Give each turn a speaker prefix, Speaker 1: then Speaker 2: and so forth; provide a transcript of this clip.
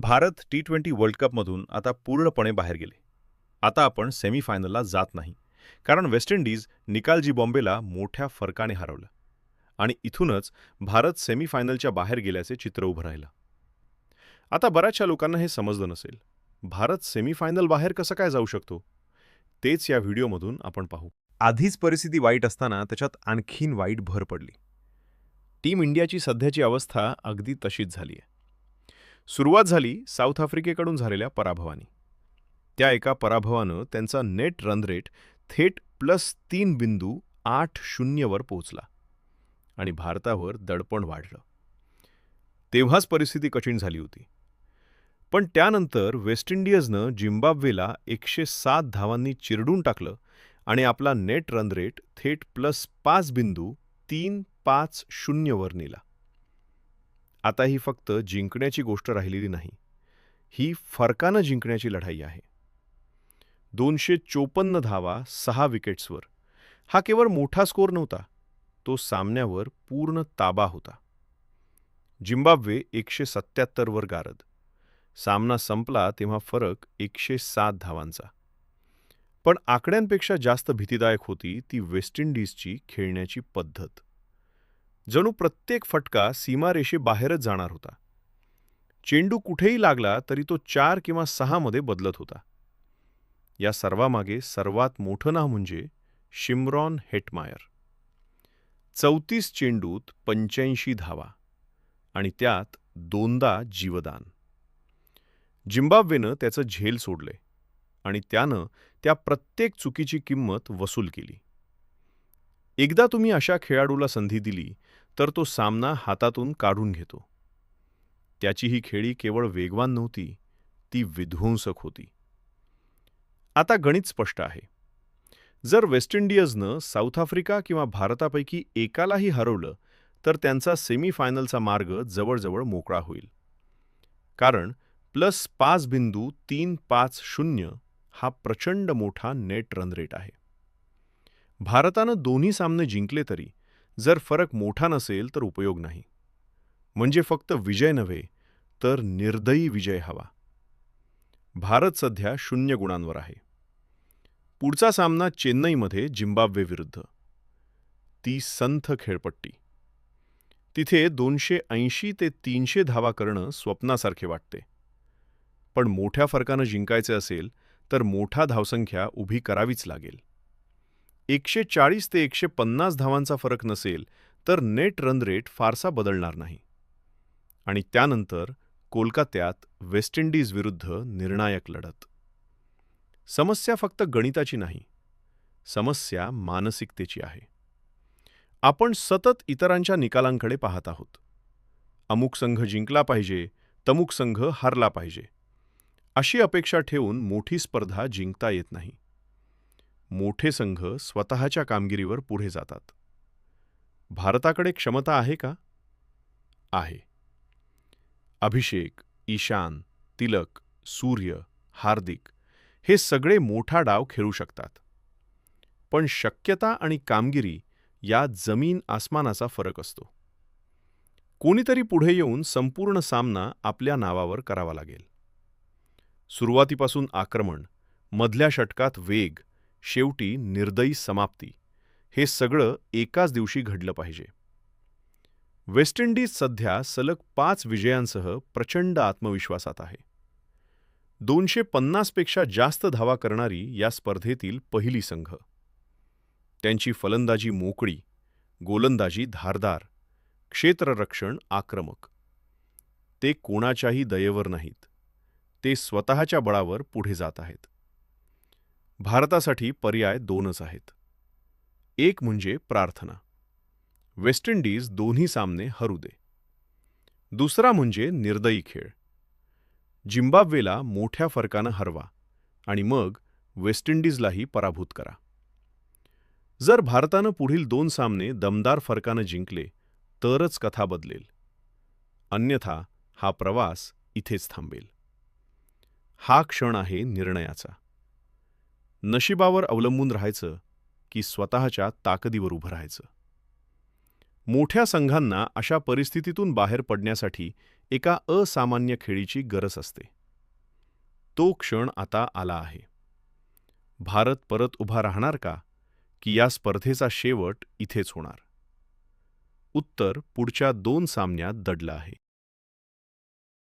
Speaker 1: Bharat T20 world कपमधून आता पूर्णपणे बाहेर गेले. आता आपण सेमीफायनलला जात नाही, कारण वेस्ट इंडिज निकालजी बॉम्बेला मोठ्या फरकाने हरवलं आणि इथूनच भारत सेमीफायनलच्या बाहेर गेल्याचे चित्र उभं राहिलं. आता बऱ्याचशा लोकांना हे समजलं नसेल, भारत सेमीफायनल बाहेर कसं काय जाऊ शकतो? तेच या व्हिडिओमधून आपण पाहू. आधीच परिस्थिती वाईट असताना त्याच्यात आणखीन वाईट भर पडली. टीम इंडियाची सध्याची अवस्था अगदी तशीच झाली आहे. सुरुवात झाली साऊथ आफ्रिकेकडून झालेल्या पराभवाने. त्या एका पराभवानं त्यांचा नेट रन रेट थेट +3.80 वर पोहोचला आणि भारतावर दडपण वाढलं. तेव्हाच परिस्थिती कठीण झाली होती. पण त्यानंतर वेस्ट इंडिजनं झिम्बाब्वेला 107 धावांनी चिरडून टाकलं आणि आपला नेट रन रेट थेट +5.350 वर नेला. आता ही फक्त जिंकण्याची गोष्ट राहिलेली नाही, ही फरकानं जिंकण्याची लढाई आहे. 254 धावा 6 विकेट्सवर हा केवळ मोठा स्कोर नव्हता, तो सामन्यावर पूर्ण ताबा होता. झिम्बाब्वे 177 वर गारद. सामना संपला तेव्हा फरक 107 धावांचा. पण आकड्यांपेक्षा जास्त भीतीदायक होती ती वेस्ट इंडिजची खेळण्याची पद्धत. जणू प्रत्येक फटका सीमारेषेबाहेरच जाणार होता. चेंडू कुठेही लागला तरी तो 4 किंवा 6 मध्ये बदलत होता. या सर्वामागे सर्वात मोठं नाव म्हणजे शिमरॉन हेटमायर. 34 चेंडूत 85 धावा आणि त्यात 2दा जीवदान. झिम्बाब्वेनं त्याचं झेल सोडले आणि त्यानं त्या प्रत्येक चुकीची किंमत वसूल केली. एकदा तुम्ही अशा खेळाडूला संधी दिली तर तो सामना हातातून काढून घेतो. त्याची ही खेळी केवळ वेगवान नव्हती, ती विध्वंसक होती. आता गणित स्पष्ट आहे. जर वेस्ट इंडिजनं साऊथ आफ्रिका किंवा भारतापैकी एकालाही हरवलं तर त्यांचा सेमीफायनलचा मार्ग जवळजवळ मोकळा होईल. कारण +5.350 हा प्रचंड मोठा नेट रन रेट आहे. भारतानं दोन्ही सामने जिंकले तरी जर फरक मोठा नसेल तर उपयोग नाही. म्हणजे फक्त विजय नव्हे तर निर्दयी विजय हवा. भारत सध्या 0 गुणांवर आहे. पुढचा सामना चेन्नईमध्ये झिम्बाब्वे विरुद्ध. ती संथ खेळपट्टी. तिथे 280 ते 300 धावा करणं स्वप्नासारखे वाटते. पण मोठ्या फरकानं जिंकायचे असेल तर मोठा धावसंख्या उभी करावीच लागेल. 140 ते 150 धावांचा फरक नसेल तर नेट रन रेट फारसा बदलणार नाही. आणि त्यानंतर कोलकात्यात वेस्ट इंडिज विरुद्ध निर्णायक लढत. समस्या फक्त गणिताची नाही, समस्या मानसिकतेची आहे. आपण सतत इतरांच्या निकालांकडे पाहत आहोत. अमुक संघ जिंकला पाहिजे, तमुक संघ हारला पाहिजे. अशी अपेक्षा ठेवून मोठी स्पर्धा जिंकता येत नाही. मोठे संघ स्वतःच्या कामगिरीवर पुढे जातात. भारताकडे क्षमता आहे का? आहे. अभिषेक, ईशान, तिलक, सूर्य, हार्दिक हे सगळे मोठा डाव खेळू शकतात. पण शक्यता आणि कामगिरी यात जमीन आसमानाचा फरक असतो. कोणीतरी पुढे येऊन संपूर्ण सामना आपल्या नावावर करावा लागेल. सुरुवातीपासून आक्रमण, मधल्या षटकात वेग, शेवटी निर्दयी समाप्ती, हे सगळं एकाच दिवशी घडलं पाहिजे. वेस्ट इंडिज सध्या सलग 5 विजयांसह प्रचंड आत्मविश्वासात आहे. 250 पेक्षा जास्त धावा करणारी या स्पर्धेतील पहिली संघ. त्यांची फलंदाजी मोकळी, गोलंदाजी धारदार, क्षेत्ररक्षण आक्रमक. ते कोणाच्याही दयेवर नाहीत, ते स्वतःच्या बळावर पुढे जात आहेत. भारतासाठी पर्याय 2च आहेत. एक म्हणजे प्रार्थना. वेस्ट इंडिज दोन्ही सामने हरू दे. दुसरा म्हणजे निर्दयी खेळ. झिम्बाब्वेला मोठ्या फरकानं हरवा आणि मग वेस्ट इंडिजलाही पराभूत करा. जर भारतानं पुढील 2 सामने दमदार फरकानं जिंकले तरच कथा बदलेल. अन्यथा हा प्रवास इथेच थांबेल. हा क्षण आहे निर्णयाचा. नशिबावर अवलंबून राहायचं की स्वतःच्या ताकदीवर उभं राहायचं. मोठ्या संघांना अशा परिस्थितीतून बाहेर पडण्यासाठी एका असामान्य खेळीची गरज असते. तो क्षण आता आला आहे. भारत परत उभा राहणार का, की या स्पर्धेचा शेवट इथेच होणार? उत्तर पुढच्या 2 सामन्यात दडलं आहे.